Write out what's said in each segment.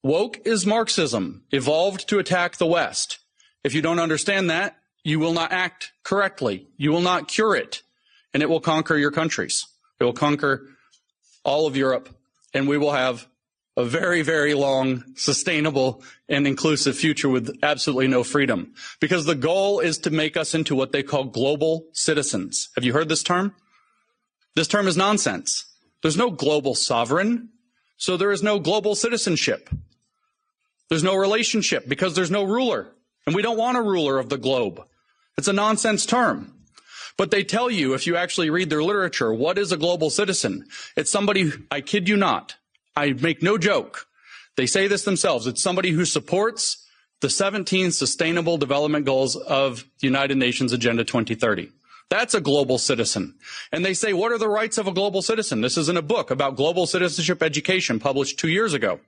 Woke is Marxism, evolved to attack the West. If you don't understand that, you will not act correctly. You will not cure it, and it will conquer your countries. It will conquer all of Europe, and we will have a very, very long, sustainable, and inclusive future with absolutely no freedom. Because the goal is to make us into what they call global citizens. Have you heard this term? This term is nonsense. There's no global sovereign, so there is no global citizenship. There's no relationship because there's no ruler, and we don't want a ruler of the globe. It's a nonsense term. But they tell you, if you actually read their literature, what is a global citizen? It's somebody, I kid you not, I make no joke. They say this themselves. It's somebody who supports the 17 Sustainable Development Goals of the United Nations Agenda 2030. That's a global citizen. And they say, what are the rights of a global citizen? This is in a book about global citizenship education published 2 years ago.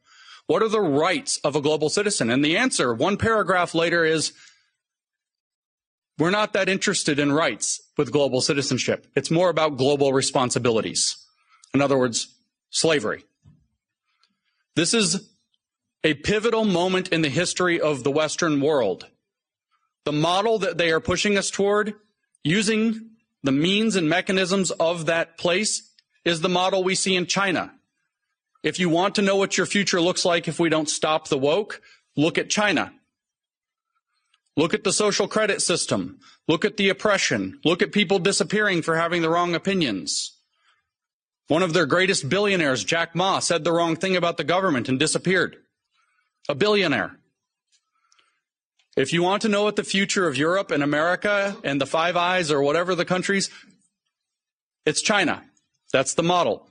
What are the rights of a global citizen? And the answer, one paragraph later, is we're not that interested in rights with global citizenship. It's more about global responsibilities. In other words, slavery. This is a pivotal moment in the history of the Western world. The model that they are pushing us toward, using the means and mechanisms of that place, is the model we see in China. If you want to know what your future looks like if we don't stop the woke, look at China. Look at the social credit system. Look at the oppression. Look at people disappearing for having the wrong opinions. One of their greatest billionaires, Jack Ma, said the wrong thing about the government and disappeared. A billionaire. If you want to know what the future of Europe and America and the Five Eyes or whatever the countries, it's China. That's the model.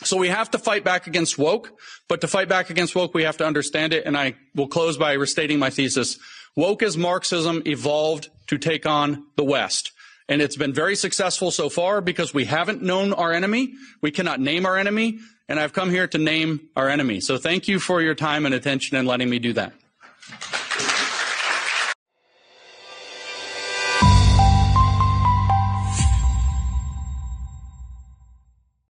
So we have to fight back against woke, but to fight back against woke, we have to understand it, and I will close by restating my thesis. Woke as Marxism evolved to take on the West, and it's been very successful so far because we haven't known our enemy. We cannot name our enemy, and I've come here to name our enemy. So thank you for your time and attention and letting me do that.